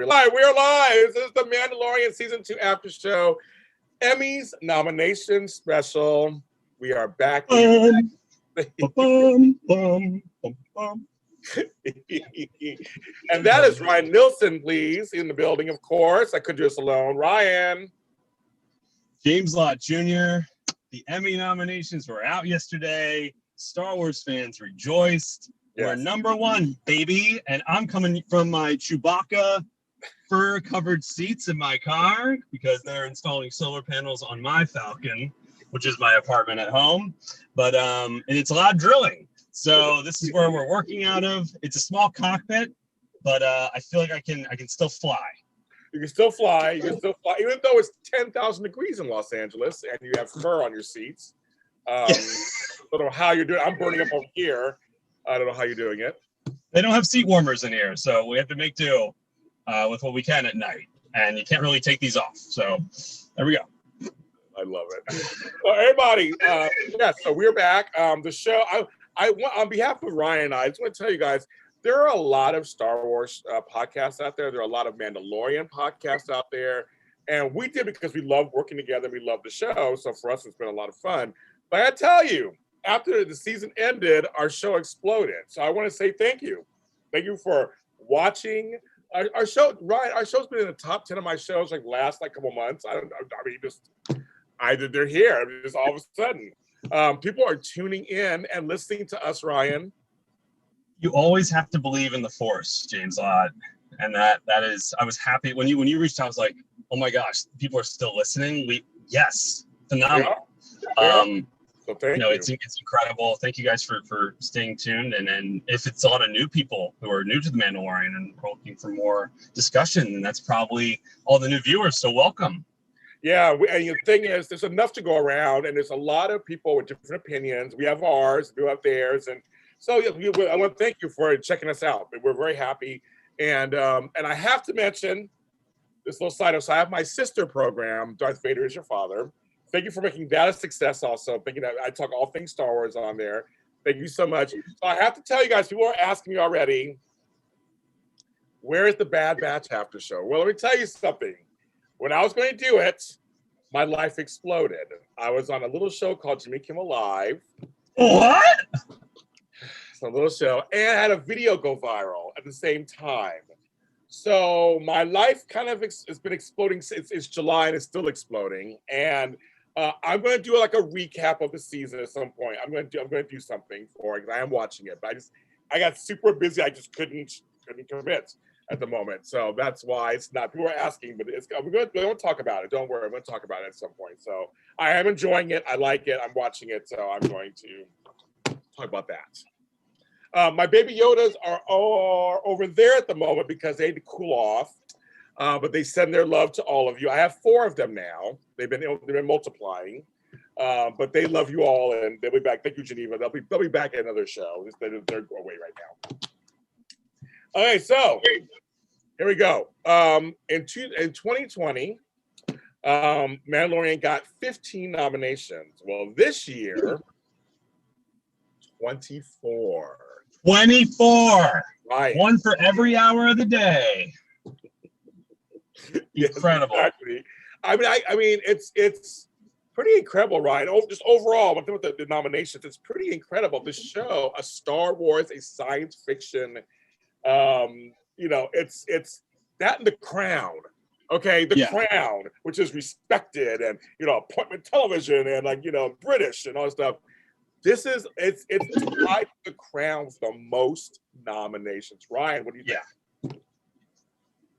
We're live. This is the Mandalorian Season 2 After Show. Emmys Nomination Special. We are back. And that is Ryan Nilsen, please, in the building, of course. I couldn't do this alone. Ryan. James Lott Jr. The Emmy nominations were out yesterday. Star Wars fans rejoiced. Yes. We're number one, baby. And I'm coming from my Chewbacca fur-covered seats in my car because they're installing solar panels on my Falcon, which is my apartment at home. But and it's a lot of drilling. So this is where we're working out of. It's a small cockpit, but I feel like I can still fly. You can still fly. You can still fly, even though it's 10,000 degrees in Los Angeles and you have fur on your seats. I don't know how you're doing. I'm burning up over here. I don't know how you're doing it. They don't have seat warmers in here, so we have to make do with what we can at night. And you can't really take these off. So there we go. I love it. So everybody, so we're back. The show, I want, on behalf of Ryan and I just want to tell you guys, there are a lot of Star Wars podcasts out there. There are a lot of Mandalorian podcasts out there. And we did because we love working together. We love the show. So for us, it's been a lot of fun. But I tell you, after the season ended, our show exploded. So I want to say thank you. Thank you for watching our show. Ryan, our show's been in the top 10 of my shows like last couple months. I mean, just either they're here. I mean, just all of a sudden. People are tuning in and listening to us, Ryan. You always have to believe in the Force, James Lott. And that is, I was happy when you reached out. I was like, oh my gosh, people are still listening. Yes, phenomenal. Yeah. So thank you. It's incredible. Thank you guys for staying tuned. And if it's a lot of new people who are new to the Mandalorian and are looking for more discussion, then that's probably all the new viewers. So welcome. Yeah, and the thing is, there's enough to go around, and there's a lot of people with different opinions. We have ours, we have theirs, and so I want to thank you for checking us out. We're very happy, and I have to mention this little side note. So I have my sister program, Darth Vader is Your Father. Thank you for making that a success. Also, thinking that I talk all things Star Wars on there. Thank you so much. So I have to tell you guys, people are asking me already, where is the Bad Batch after show? Well, let me tell you something. When I was going to do it, my life exploded. I was on a little show called Jimmy Kimmel Live. What? It's a little show, and I had a video go viral at the same time. So my life kind of has been exploding. It's July and it's still exploding. And I'm going to do like a recap of the season at some point. I'm going to do something for it because I am watching it, but I got super busy. I just couldn't commit at the moment. So that's why it's not, people are asking, but we're going to talk about it. Don't worry. I'm going to talk about it at some point. So I am enjoying it. I like it. I'm watching it. So I'm going to talk about that. My baby Yodas are over there at the moment because they had to cool off. But they send their love to all of you. I have 4 of them now. They've been multiplying. But they love you all and they'll be back. Thank you, Geneva. They'll be back at another show. They're away right now. Okay, so here we go. In 2020, Mandalorian got 15 nominations. Well, this year, 24. 24. Right. One for every hour of the day. Incredible. Yes, exactly. I mean, it's pretty incredible, Ryan. Just overall, with the nominations, it's pretty incredible. The show, a Star Wars, a science fiction. It's that and The Crown. Okay, The Crown, which is respected, and appointment television, and British and all that stuff. It's tied to The Crown for the most nominations. Ryan, what do you think?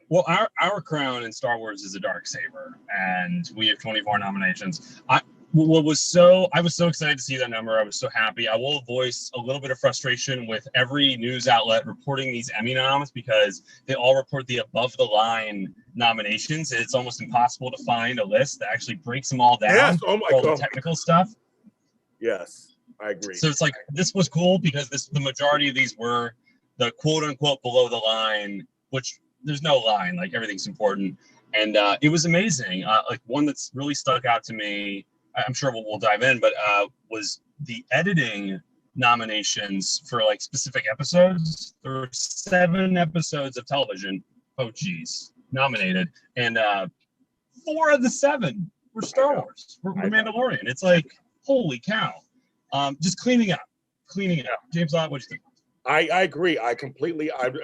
Well, our crown in Star Wars is a Darksaber, and we have 24 nominations. I was so excited to see that number. I was so happy. I will voice a little bit of frustration with every news outlet reporting these Emmy noms because they all report the above the line nominations. It's almost impossible to find a list that actually breaks them all down. Yes. Oh my all God. the technical stuff. Yes, I agree. So it's like this was cool because the majority of these were the quote unquote below the line, which there's no line, like everything's important. And it was amazing. Like one that's really stuck out to me, I'm sure we'll dive in, but was the editing nominations for like specific episodes. There were 7 episodes of television nominated, and 4 of the 7 were Star Wars, were Mandalorian. It's like, holy cow. Just cleaning up. James Lott, what do you think? I agree. I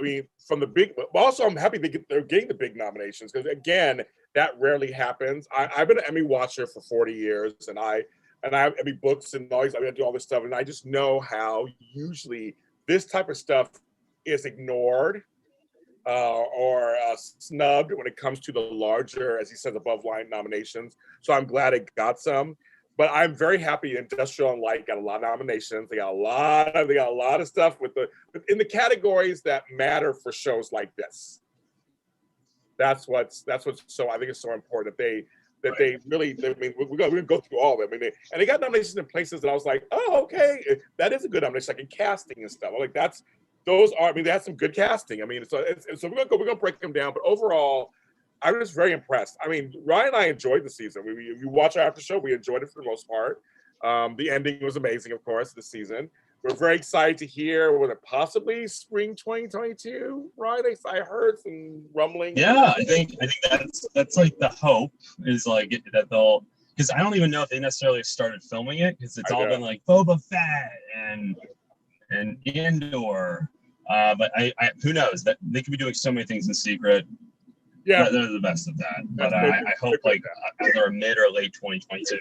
mean, from the big, but also I'm happy they're getting the big nominations, because again, that rarely happens. I've been an Emmy watcher for 40 years, and I have Emmy books and all these. I do all this stuff, and I just know how usually this type of stuff is ignored or snubbed when it comes to the larger, as he says, above line nominations. So I'm glad it got some. But I'm very happy Industrial and Light got a lot of nominations. They got a lot of stuff in the categories that matter for shows like this. That's what's so, I think it's so important that they really, I mean, we're gonna go through all of them. I mean, and they got nominations in places that I was like, oh, okay, that is a good nomination, like in casting and stuff. Like they had some good casting. I mean, so we're gonna break them down. But overall, I was very impressed. I mean, Ryan and I enjoyed the season. We watch our after show. We enjoyed it for the most part. The ending was amazing, of course, this season. We're very excited to hear whether possibly spring 2022, right? I heard some rumbling. Yeah, I think that's like the hope is like that they'll, because I don't even know if they necessarily started filming it, because it's all been like Boba Fett and Andor. But I who knows, that they could be doing so many things in secret. Yeah, they're the best of that. But I hope like either mid or late 2022.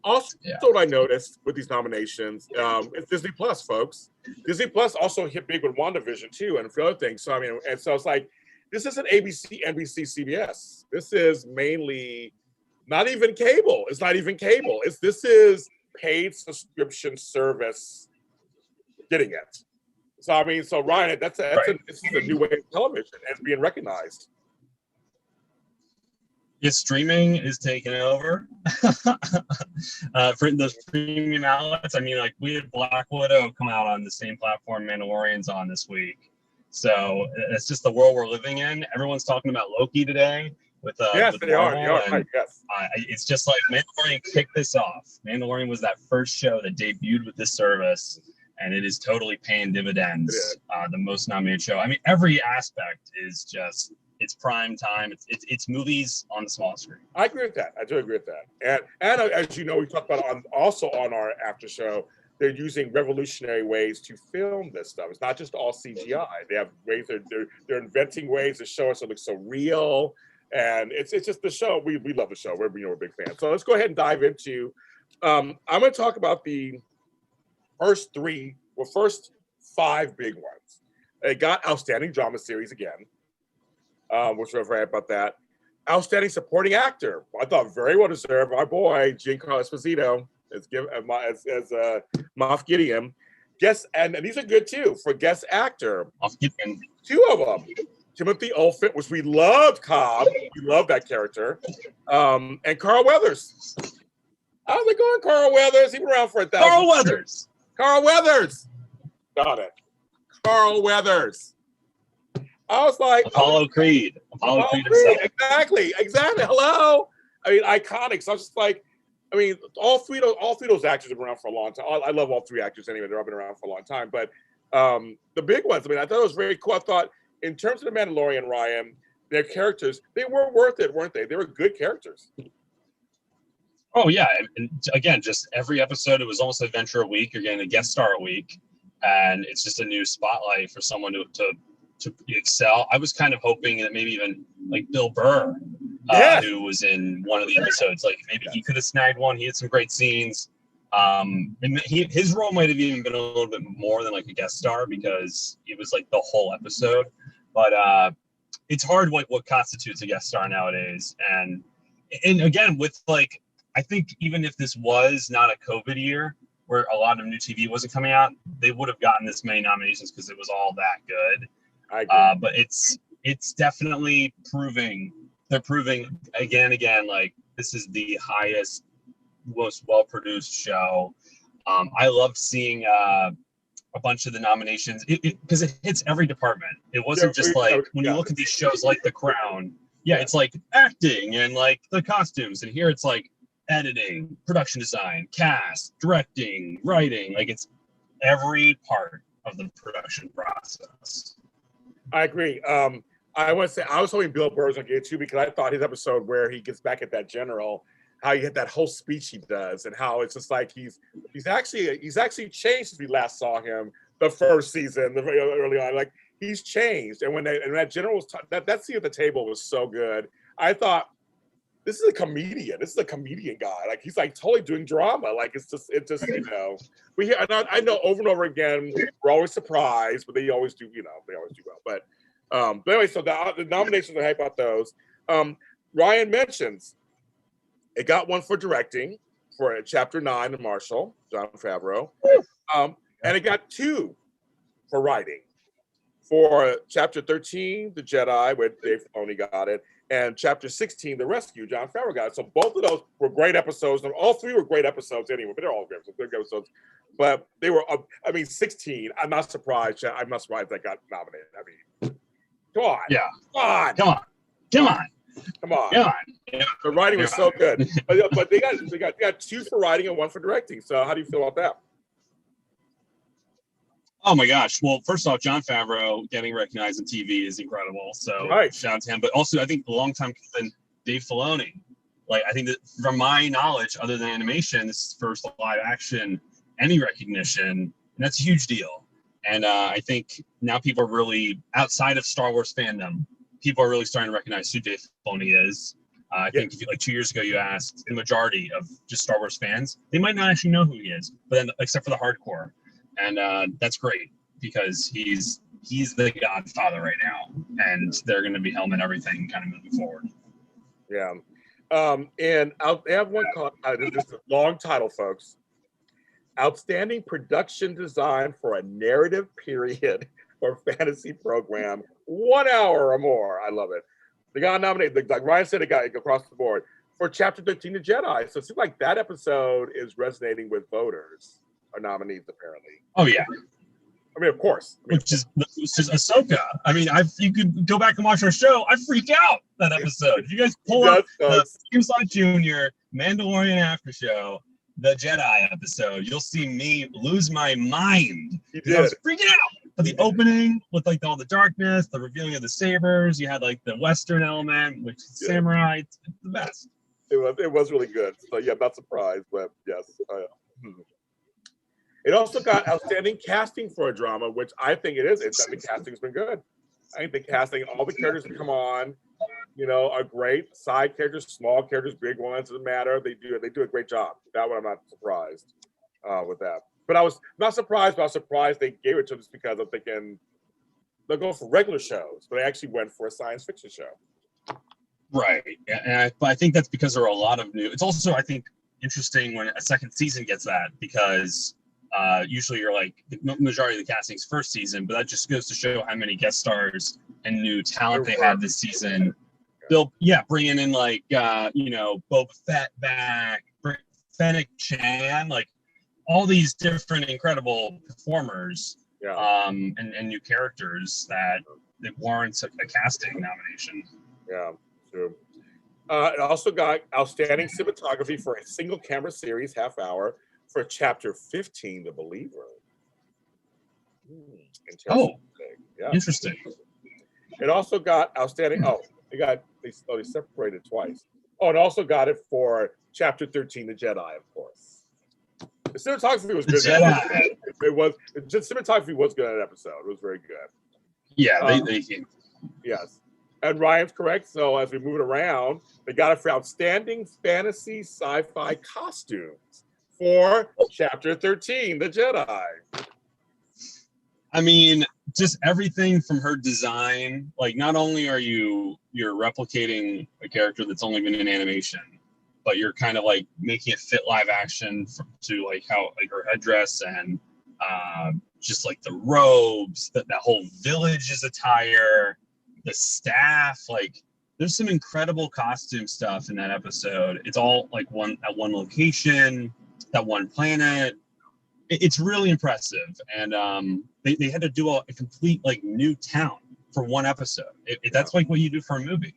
Also, what I noticed with these nominations, it's Disney Plus, folks. Disney Plus also hit big with WandaVision too, and a few other things. So I mean, and so it's like, this isn't ABC, NBC, CBS. This is mainly not even cable. It's not even cable. This is paid subscription service getting it. So I mean, so Ryan, this is a new way of television and it's being recognized. Yeah, streaming is taking over for those premium outlets. I mean, like we had Black Widow come out on the same platform Mandalorian's on this week. So it's just the world we're living in. Everyone's talking about Loki today with yes, with they Marvel, are. and Yes. It's just like Mandalorian kicked this off. Mandalorian was that first show that debuted with this service, and it is totally paying dividends. The most nominated show. I mean, every aspect is just. It's prime time. It's movies on the small screen. I agree with that. I do agree with that. And as you know, we talked about also on our after show, they're using revolutionary ways to film this stuff. It's not just all CGI. They have ways they're inventing ways to show us it looks so real. And it's just the show. We love the show. We're big fans. So let's go ahead and dive into. I'm going to talk about the first 5 big ones. It got Outstanding Drama Series again. Which we're very happy about that. Outstanding Supporting Actor. I thought very well deserved. My boy Giancarlo Esposito as Moff Gideon. And these are good too for guest actor. Moff Gideon. 2 of them. Timothy Olyphant, which we loved. Cobb. We love that character. And Carl Weathers. How's it going, Carl Weathers? He been around for 1,000 years. Carl Weathers. Got it. Carl Weathers. I was like, Apollo Creed. Exactly. Hello. I mean, iconic. So I was just like, I mean, all three of those actors have been around for a long time. I love all 3 actors anyway. They've all been around for a long time. But the big ones, I mean, I thought it was very cool. I thought in terms of The Mandalorian, Ryan, their characters, they were worth it, weren't they? They were good characters. Oh, yeah. And again, just every episode, it was almost an adventure a week. You're getting a guest star a week. And it's just a new spotlight for someone to excel. I was kind of hoping that maybe even like Bill Burr, who was in one of the episodes, like maybe he could have snagged one. He had some great scenes. And his role might have even been a little bit more than like a guest star because it was like the whole episode. But it's hard what constitutes a guest star nowadays. And again, with like, I think even if this was not a COVID year where a lot of new TV wasn't coming out, they would have gotten this many nominations because it was all that good. I agree. But it's definitely proving again and again, like this is the highest, most well-produced show. I love seeing a bunch of the nominations because it hits every department. It wasn't just like when you look at these shows like The Crown, it's like acting and like the costumes, and here it's like editing, production design, cast, directing, writing, like it's every part of the production process. I agree. I want to say I was hoping Bill Burr's gonna get too because I thought his episode where he gets back at that general, how he had that whole speech he does, and how it's just like he's actually changed since we last saw him the first season, the very early on. Like he's changed, and when that general was that scene at the table was so good. I thought this is a comedian. This is a comedian guy. Like he's like totally doing drama. Like it's just we hear. I know over and over again we're always surprised, but they always do. They always do well, but. But anyway, so the nominations are hype about those. Ryan mentions it got one for directing for Chapter 9 of Marshall, Jon Favreau. And it got 2 for writing. For Chapter 13, The Jedi, where Dave Filoni got it, and Chapter 16, The Rescue, Jon Favreau got it. So both of those were great episodes. All 3 were great episodes anyway, but they're all good episodes. But they were, 16, I'm not surprised. I'm not surprised that got nominated. I mean, come on. Yeah. Come on. Yeah. The writing was so good. But they got 2 for writing and 1 for directing. So how do you feel about that? Oh my gosh. Well, first off, Jon Favreau getting recognized on TV is incredible. So shout out to him. But also I think the longtime cousin, Dave Filoni. Like I think that from my knowledge, other than animation, this is first live action Emmy recognition. And that's a huge deal. And I think now people are really, outside of Star Wars fandom, people are really starting to recognize who Dave Filoni is. I think if you, like 2 years ago, you asked the majority of just Star Wars fans, they might not actually know who he is, but then except for the hardcore. And that's great because he's the godfather right now. And they're going to be helming everything kind of moving forward. Yeah. And they have one called, this is a long title, folks. Outstanding production design for a narrative period or fantasy program, 1 hour or more. I love it. They got nominated, like Ryan said, it got across the board for Chapter 13, The Jedi. So it seems like that episode is resonating with voters or nominees, apparently. Oh, yeah. I mean, of course. Which is Ahsoka. I mean, you could go back and watch our show. I freak out that episode. If you guys pull up the James Lott Jr. Mandalorian after show, the Jedi episode, you'll see me lose my mind. I was freaking out. But the opening with like all the darkness, the revealing of the sabers, you had like the Western element, which is samurai. It's the best. It was really good. So yeah, not surprised, but yes. It also got outstanding casting for a drama, which I think it is. The casting's been good. I think the casting, all the characters that come on, are great. Side characters, small characters, big ones, doesn't matter. They do a great job. That one I'm not surprised with that. But I was not surprised, but I was surprised they gave it to them just because I'm thinking they'll go for regular shows, but they actually went for a science fiction show. Right. And I think that's because there are a lot of new. It's also, I think, interesting when a second season gets that because usually you're like the majority of the casting's first season, but that just goes to show how many guest stars and new talent they had this season. They'll bringing in like Boba Fett back, Fennec Chan, like all these different incredible performers and new characters that warrants a casting nomination. Yeah, true. It also got outstanding cinematography for a single camera series, half hour, for Chapter 15, The Believer. Interesting. It also got outstanding. They separated twice. Oh, it also got it for Chapter 13, The Jedi, of course. The cinematography was good. The cinematography was good in that episode. It was very good. Yeah, Yes. And Ryan's correct. So as we move it around, they got it for outstanding fantasy sci-fi costumes for Chapter 13, The Jedi. I mean, just everything from her design. Like, not only are you're replicating a character that's only been in animation, but you're kind of like making it fit live action to like how like her headdress and just like the robes, that whole village's attire, the staff. Like, there's some incredible costume stuff in that episode. It's all like at one location, that one planet. It's really impressive, and they had to do a complete like new town for one episode. That's like what you do for a movie.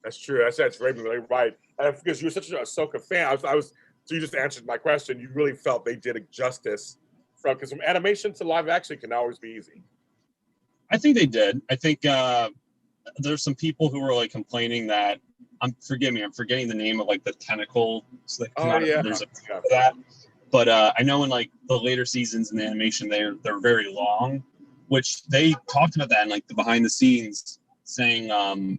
That's true. That's very right. And because you were such an Ahsoka fan, so you just answered my question. You really felt they did it justice because from animation to live action can always be easy. I think they did. I think there's some people who were like complaining that forgive me, I'm forgetting the name of like the tentacles that come out of there's that. But I know in like the later seasons in the animation, they're very long, which they talked about that in like the behind the scenes, saying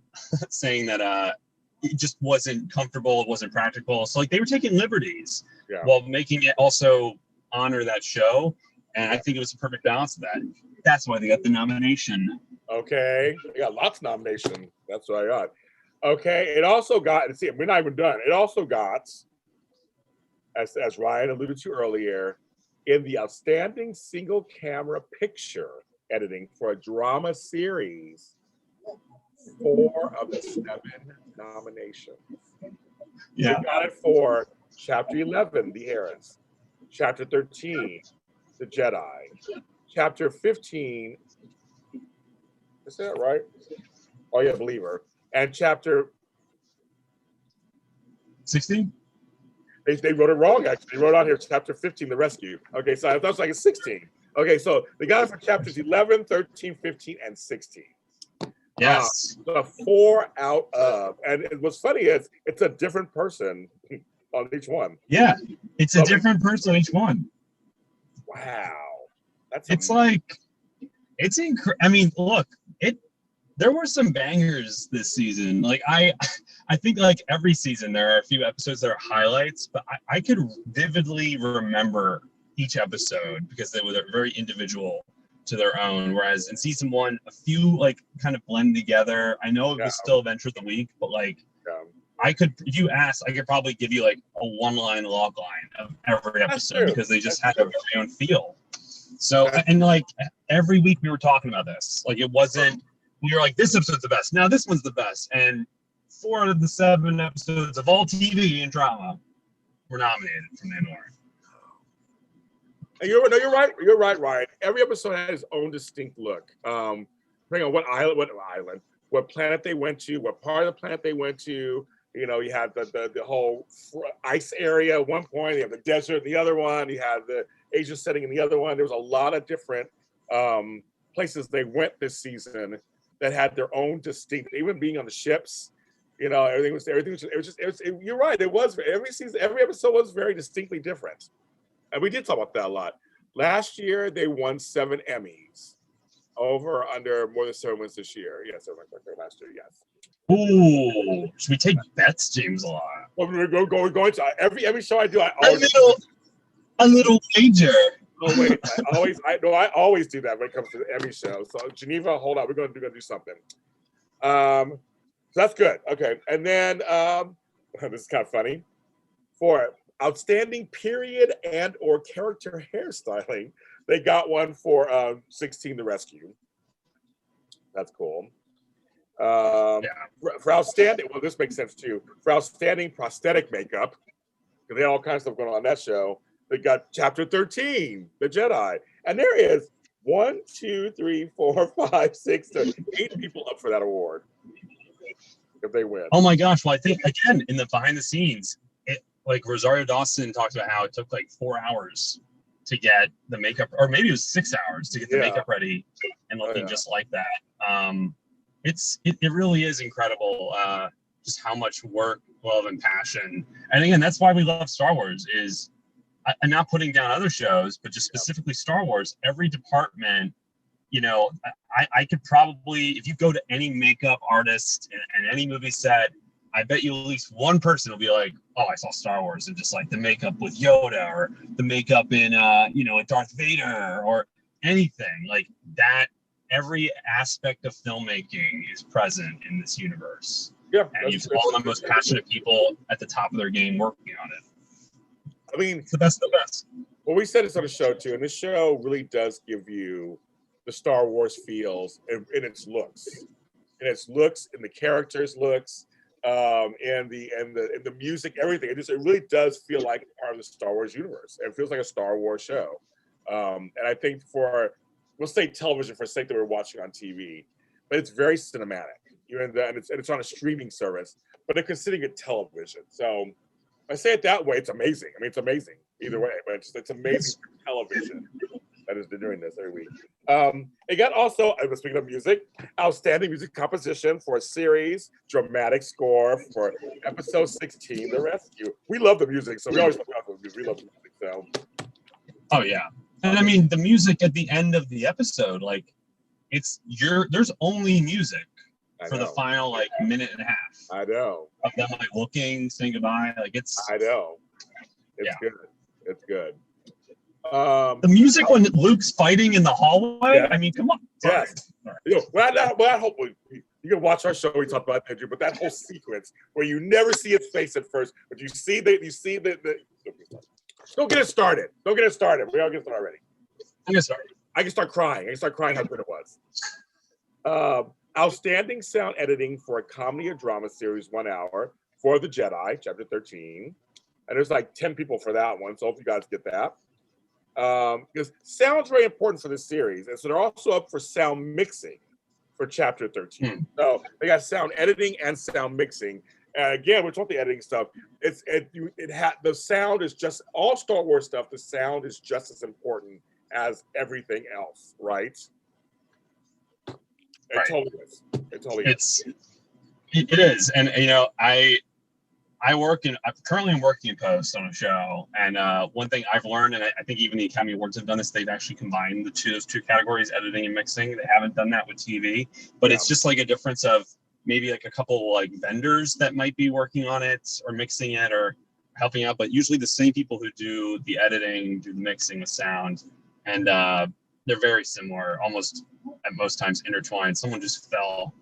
saying that it just wasn't comfortable, it wasn't practical. So like they were taking liberties while making it also honor that show. And I think it was a perfect balance of that. That's why they got the nomination. Okay, they got lots of nomination. That's what I got. Okay, it also got, see, we're not even done. It also got, as Ryan alluded to earlier, in the outstanding single camera picture editing for a drama series, 4 of the 7 nominations. Yeah. We got it for Chapter 11, The Heiress, Chapter 13, The Jedi, Chapter 15, is that right? Oh yeah, Believer. And Chapter 16? They wrote it wrong, actually. They wrote on here Chapter 15, The Rescue. Okay, so I thought it was like a 16. Okay, so they got it for Chapters 11, 13, 15, and 16. Yes. The 4 out of, and what's funny is it's a different person on each one. Yeah, it's a different person on each one. Wow. It's like, it's I mean, look, there were some bangers this season. Like I think like every season there are a few episodes that are highlights, but I could vividly remember each episode because they were very individual to their own. Whereas in season 1, a few like kind of blend together. I know it was still Adventure of the Week, but like I could, if you asked, I could probably give you like a 1-line log line of every episode because they just had their own feel. So, and like every week we were talking about this, like it wasn't, we were like, this episode's the best. Now this one's the best. And 4 out of the 7 episodes of all TV and drama were nominated from then on. You're right. You're right, Ryan. Every episode had its own distinct look. Depending on what planet they went to, what part of the planet they went to. You know, you had the whole ice area at one point. You have the desert in the other one. You had the Asian setting in the other one. There was a lot of different places they went this season that had their own distinct. Even being on the ships, you know, everything was. You're right. It was every season. Every episode was very distinctly different, and we did talk about that a lot. Last year they won 7 Emmys. Over under more than 7 wins this year. Yes, last year. Yes. Ooh, should we take bets, James Lott? Well, we're going to every show I do. I a little wager. Oh wait, I always do that when it comes to the Emmy show. So Geneva, hold on, we're gonna do something. So that's good. Okay, and then this is kind of funny. For outstanding period and or character hairstyling, they got one for 16, The Rescue. That's cool. For outstanding, well, this makes sense too. For outstanding prosthetic makeup, because they had all kinds of stuff going on that show. They got Chapter 13, The Jedi, and there is 1, 2, 3, 4, 5, 6, 7, 8 people up for that award if they win. Oh my gosh! Well, I think again in the behind the scenes, like Rosario Dawson talked about how it took like 4 hours to get the makeup, or maybe it was 6 hours to get the makeup ready and looking just like that. It really is incredible just how much work, love, and passion. And again, that's why we love Star Wars. Is I'm not putting down other shows, but just specifically Star Wars. Every department, you know, I could probably, if you go to any makeup artist and any movie set, I bet you at least one person will be like, "Oh, I saw Star Wars," and just like the makeup with Yoda, or the makeup in, in Darth Vader, or anything like that. Every aspect of filmmaking is present in this universe. Yeah, and you've all the most passionate people at the top of their game working on it. I mean, it's the best of the best. Well, we said this on the show too, and this show really does give you the Star Wars feels in its looks, in the characters' looks, and the music, everything. It really does feel like part of the Star Wars universe. It feels like a Star Wars show, and I think we'll say television for sake that we're watching on TV, but it's very cinematic. And it's on a streaming service, but they're considering it television. So I say it that way, it's amazing. I mean, it's amazing either way, but it's amazing for television. That is, they're doing this every week. It got also, speaking of music, outstanding music composition for a series, dramatic score for episode 16, The Rescue. We love the music, so we always talk about the music. We love the music, so. Oh yeah, and I mean the music at the end of the episode, like there's only music for the final like minute and a half. I know. Of them like looking, saying goodbye, like it's. I know. It's good. It's good. The music when Luke's fighting in the hallway. Yeah. I mean, come on. Yes. You know, I hope you can watch our show. We talk about that, but that whole sequence where you never see his face at first, but you see the. Don't get it started. Don't get it started. We all get started already. I'm gonna start. I can start crying. I can start crying how good it was. Outstanding sound editing for a comedy or drama series, 1 hour for The Jedi, chapter 13. And there's like 10 people for that one, so I hope you guys get that. Because sound's very important for this series, and so they're also up for sound mixing for chapter 13. So they got sound editing and sound mixing. And again, we're talking the editing stuff. The sound is just all Star Wars stuff. The sound is just as important as everything else, right? It totally is. It totally is. It is, and you know, I'm currently working in post on a show, and one thing I've learned, and I think even the Academy Awards have done this, they've actually combined those two categories, editing and mixing. They haven't done that with TV, but it's just like a difference of maybe like a couple like vendors that might be working on it or mixing it or helping out, but usually the same people who do the editing, do the mixing with sound, and they're very similar, almost at most times intertwined. Someone just fell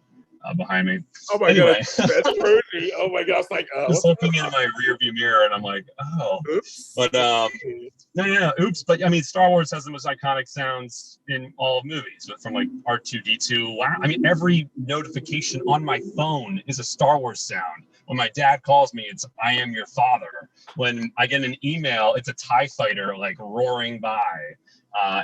behind me. Oh my God, that's crazy. Oh my God, it's like just looking in my rearview mirror, and I'm like, oh. Oops. But no, oops. But I mean, Star Wars has the most iconic sounds in all of movies, from like R2-D2. Wow. I mean, every notification on my phone is a Star Wars sound. When my dad calls me, it's "I am your father." When I get an email, it's a TIE fighter like roaring by.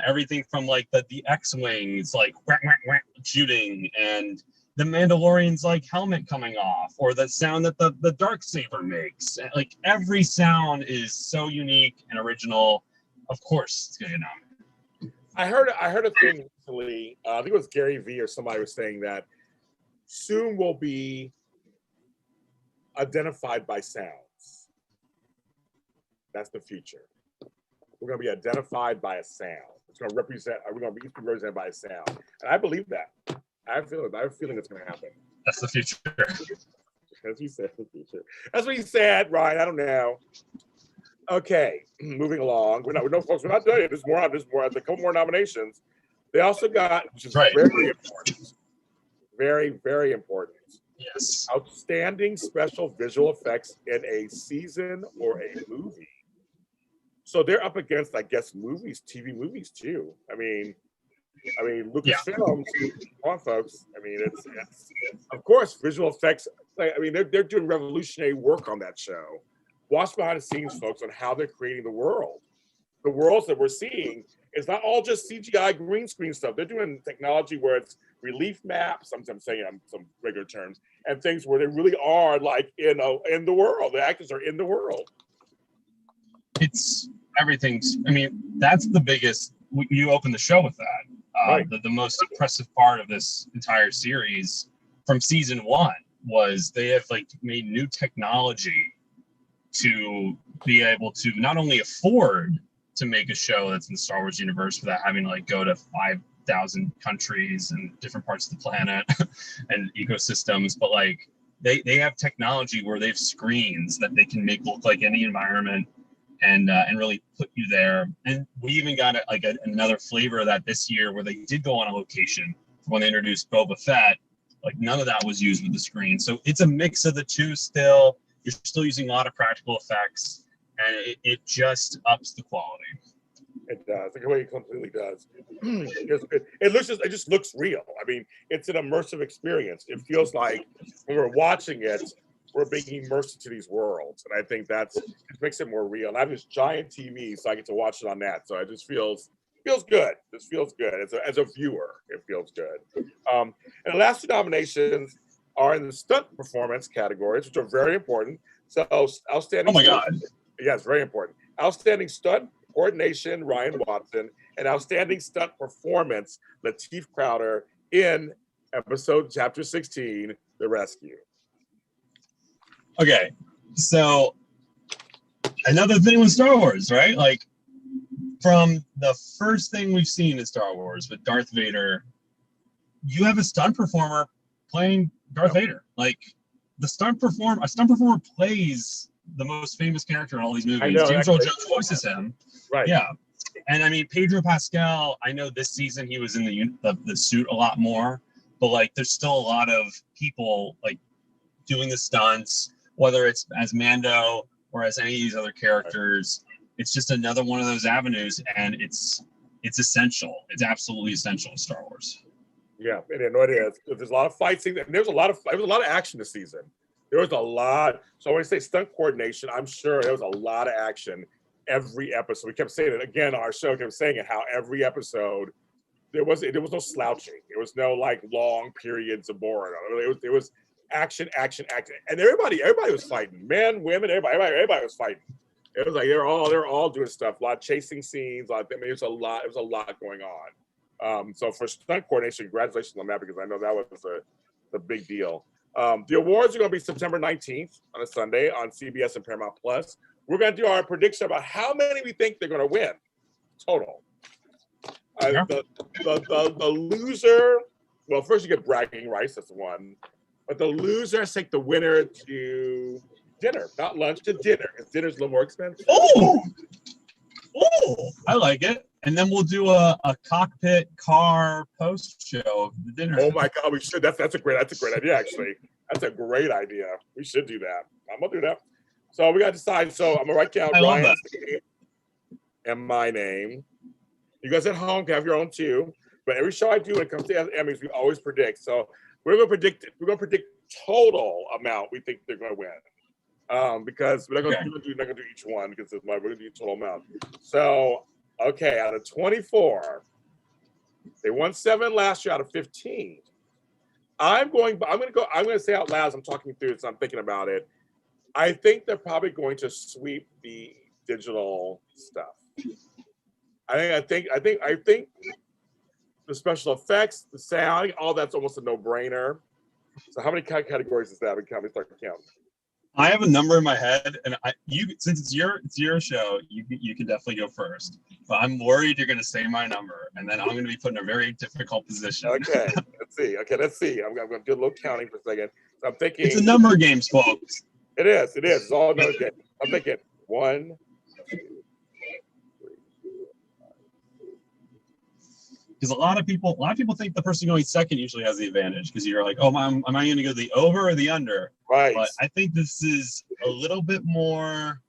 Everything from like the X-wings like whack, whack, whack, shooting, and the Mandalorian's like helmet coming off, or the sound that the Darksaber makes. Like every sound is so unique and original. Of course, it's gonna get nominated. I heard a thing recently. I think it was Gary Vee or somebody was saying that soon we'll be identified by sounds. That's the future. We're going to be identified by a sound. It's going to represent. We're going to be represented by a sound, and I believe that. I have a feeling it's going to happen. That's the future. As you said, the future. That's what you said, Ryan. I don't know. Okay, moving along. We're not done yet. There's more. There's a couple more nominations. They also got, which is very important. Very, very important. Yes. Outstanding special visual effects in a season or a movie. So they're up against, I guess, TV movies too. I mean, Lucasfilms. Come on, folks. I mean, it's of course visual effects. I mean, they're doing revolutionary work on that show. Watch behind the scenes, folks, on how they're creating the world. The worlds that we're seeing is not all just CGI green screen stuff. They're doing technology where it's relief maps. I'm saying some regular terms, and things where they really are like in the world. The actors are in the world. It's everything's. I mean, that's the biggest. You open the show with that. The most impressive part of this entire series from season 1 was they have like made new technology to be able to not only afford to make a show that's in the Star Wars universe without having to like go to 5,000 countries and different parts of the planet and ecosystems, but like they have technology where they have screens that they can make look like any environment and really put you there. And we even got another flavor of that this year where they did go on a location when they introduced Boba Fett. Like none of that was used with the screen. So it's a mix of the two still. You're still using a lot of practical effects, and it just ups the quality. It does. The way it completely does. It just looks real. I mean, it's an immersive experience. It feels like when we're watching it, we're being immersed into these worlds, and I think it makes it more real. And I have this giant TV, so I get to watch it on that. So it just feels good. This feels good as a viewer. It feels good. And the last 2 nominations are in the stunt performance categories, which are very important. So outstanding. Oh my God! Yes, very important. Outstanding stunt coordination, Ryan Watson, and outstanding stunt performance, Lateef Crowder, in episode chapter 16, The Rescue. Okay, so another thing with Star Wars, right? Like, from the first thing we've seen in Star Wars with Darth Vader, you have a stunt performer playing Darth Vader. Like, a stunt performer plays the most famous character in all these movies. I know, James Earl Jones voices him. Right. Yeah. And I mean, Pedro Pascal, I know this season he was in the suit a lot more, but like, there's still a lot of people like doing the stunts, whether it's as Mando or as any of these other characters. It's just another one of those avenues, and it's essential. It's absolutely essential in Star Wars. Yeah, it is. There's a lot of fight scenes, and there was a lot of action this season. There was a lot. So when I say stunt coordination, I'm sure there was a lot of action every episode. We kept saying it again on our show. Kept saying it how every episode there was no slouching. There was no like long periods of boredom. It was action, and everybody was fighting. Men, women, everybody was fighting. It was like they're all doing stuff. A lot of chasing scenes. It was a lot going on. So for stunt coordination, congratulations on that, because I know that was a big deal. The awards are going to be September 19th on a Sunday on CBS and Paramount Plus. We're going to do our prediction about how many we think they're going to win total. The loser, well, first you get bragging rights, that's one. But the loser has to take the winner to dinner, not lunch, to dinner, because dinner's a little more expensive. Oh, I like it. And then we'll do a cockpit car post show of the dinner. Oh my God, we should. That's a great idea, actually. That's a great idea. We should do that. I'm gonna do that. So we got to decide. So I'm gonna write down Ryan's name and my name. You guys at home can have your own too. But every show I do when it comes to Emmys, we always predict. So we're gonna predict total amount we think they're gonna win. Because we're not gonna do each one, because we're gonna do total amount. So okay, out of 24, they won 7 last year out of 15. I'm gonna say out loud as I'm talking through it, so I'm thinking about it. I think they're probably going to sweep the digital stuff. I think the special effects, the sound, all that's almost a no-brainer. So how many categories is that? We start counting. I have a number in my head, and since it's your show, you can definitely go first. But I'm worried you're going to say my number, and then I'm going to be put in a very difficult position. Okay, let's see. I'm going to do a little counting for a second. So I'm thinking it's a number game, folks. It is. It's all number game. I'm thinking 1, 2, 3, 4, 5. Because a lot of people think the person going second usually has the advantage, because you're like, oh, am I going to go the over or the under? Right. But I think this is a little bit more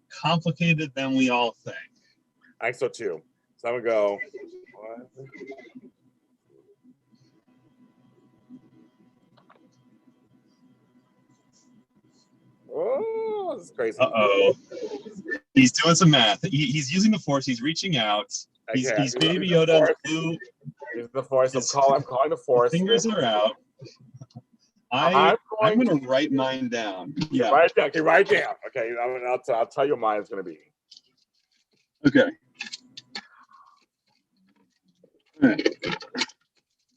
complicated than we all think. I think so too. So I'm gonna go 1. Oh, this is crazy. Uh-oh. He's doing some math. He's using the Force. He's reaching out. He's Baby Yoda. He's the Force. I'm calling the Force. Fingers are out. I'm going to write mine down. Yeah. Write it down. Okay, write it down. Okay, I'll tell you what mine is going to be. Okay. All right.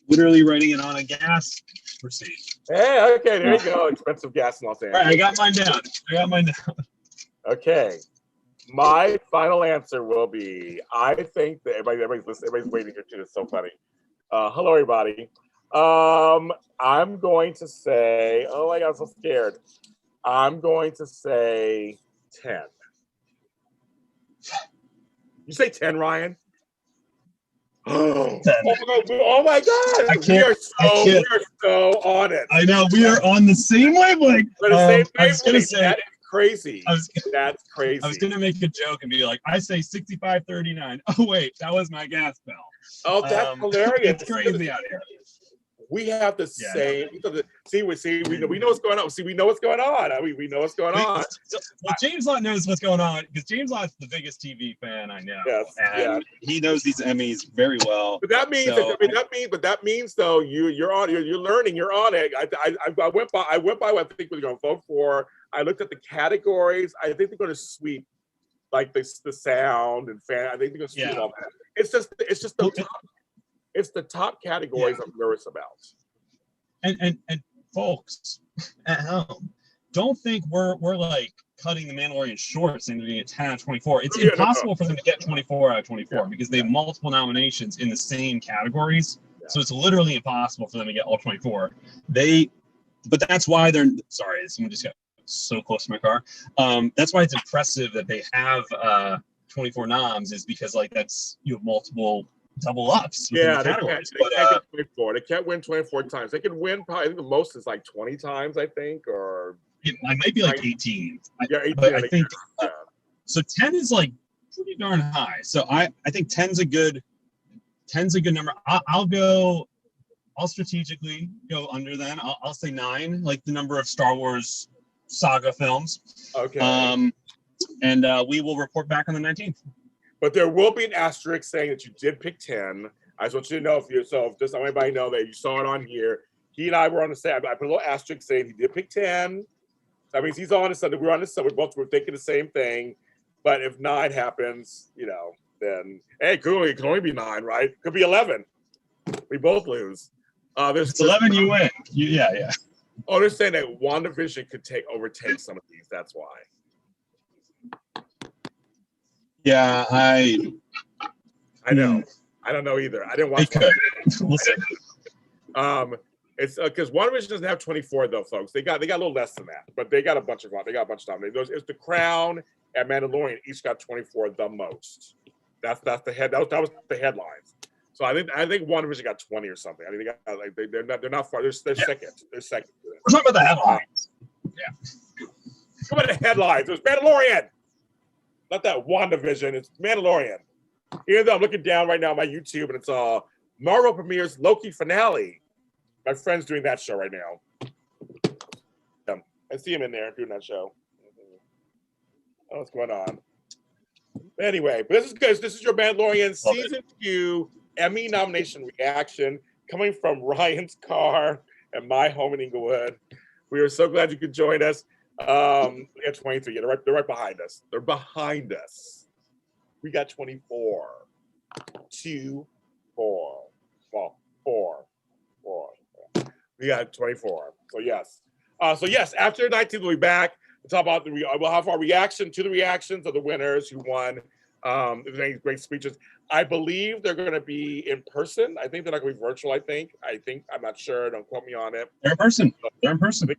Literally writing it on a gas. Proceed. Hey, okay, there you go. Expensive gas in Los Angeles. All right, I got mine down. Okay. My final answer will be, I think that everybody's listening, everybody's waiting here too. It's so funny. Hello, everybody. I'm going to say, oh my God, I'm so scared. I'm going to say 10. You say 10, Ryan? 10. Oh my God! We are so on it. I know, we are on the same wavelength. I was gonna say, that is crazy. That's crazy. I was gonna make a joke and be like, I say 65-39. Oh wait, that was my gas bill. Oh, that's hilarious. It's crazy out here. We have the same. See, we know what's going on. See, we know what's going on. We know what's going on. Well, James Lott knows what's going on, because James Lott's the biggest TV fan I know. Yes, and he knows these Emmys very well. But that means though you're on. You're learning. You're on it. I went by what I think we're going to vote for. I looked at the categories. I think they're going to sweep like the sound and fan. I think they're gonna steal all that. It's just the top categories I'm nervous about. And folks at home, don't think we're like cutting the Mandalorian short saying they're gonna get 10 out of 24. It's impossible for them to get 24 out of 24 because they have multiple nominations in the same categories. So it's literally impossible for them to get all 24. But that's why they're sorry, someone just got so close to my car. That's why it's impressive that they have 24 noms, is because like that's you have multiple double ups within the categories. They can't get 24. They can't win 24 times. They can win probably, I think the most is like 20 times, I think, or it might be like 18. 18. I think so 10 is like pretty darn high. So I think 10's a good number. I'll strategically go under then. I'll say 9, like the number of Star Wars saga films. Okay. And we will report back on the 19th. But there will be an asterisk saying that you did pick 10. I just want you to know just so everybody know that you saw it on here. He and I were on the same. I put a little asterisk saying he did pick 10. That means he's on the Sunday. We're on the Sunday. We're thinking the same thing. But if 9 happens, then hey, it can only be 9, right? Could be 11. We both lose. It's 11. You win. Yeah. Oh, they're saying that WandaVision could overtake some of these. That's why. Yeah, I know. I don't know either. I didn't watch it. Listen. It's because WandaVision doesn't have 24 though, folks. They got a little less than that, but they got a bunch of nominations. It's The Crown and Mandalorian each got 24 the most. That was the headlines. So I think WandaVision got 20 or something. I think they got they're not far. They're second. They're second. We're talking about the headlines. Yeah. Come on, the headlines. It was Mandalorian. Not that WandaVision. It's Mandalorian. Even though I'm looking down right now on my YouTube and it's Marvel premieres Loki finale. My friend's doing that show right now. I see him in there doing that show. Oh, what's going on? Anyway, but this is good. This is your Mandalorian season 2 Emmy nomination reaction coming from Ryan's car and my home in Inglewood. We are so glad you could join us. We got 23. Yeah, they're right behind us. They're behind us. We got 24. 2, 4. Well, 4. We got 24. So yes. After 19th, we'll be back. We'll talk about we'll have our reaction to the reactions of the winners who won. If there's any great speeches. I believe they're going to be in person. I think they're not going to be virtual. I'm not sure. Don't quote me on it. They're in person. They're in person.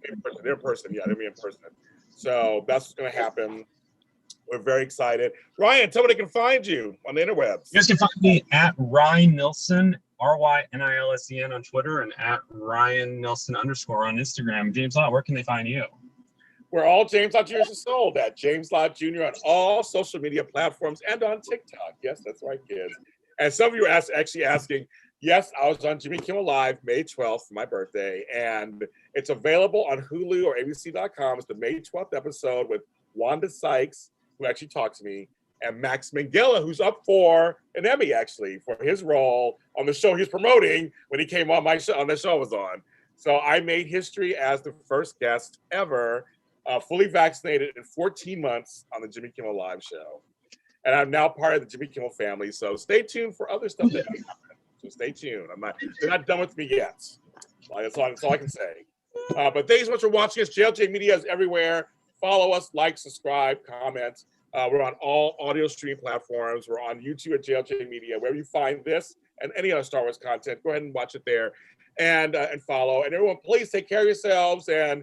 They're in person. Yeah, they'll be in person. So that's what's going to happen. We're very excited. Ryan, tell me they can find you on the interwebs. You guys can find me at Ryan Nilsen, RYNILSEN on Twitter, and at Ryan Nilsen _ on Instagram. James Lott, where can they find you? We're all James Lott Jr. is sold at James Lott Jr. on all social media platforms and on TikTok. Yes, that's right, kids. And some of you are actually asking, yes, I was on Jimmy Kimmel Live May 12th for my birthday, and it's available on Hulu or ABC.com. It's the May 12th episode with Wanda Sykes, who actually talked to me, and Max Minghella, who's up for an Emmy, actually, for his role on the show he's promoting when he came on my show, on the show I was on. So I made history as the first guest ever, fully vaccinated in 14 months on the Jimmy Kimmel Live show. And I'm now part of the Jimmy Kimmel family. So stay tuned for other stuff that may happen. So stay tuned. They're not done with me yet. That's all I can say. But thanks so much for watching us. JLJ Media is everywhere. Follow us, like, subscribe, comment. We're on all audio streaming platforms. We're on YouTube at JLJ Media. Wherever you find this and any other Star Wars content, go ahead and watch it there and follow. And everyone, please take care of yourselves and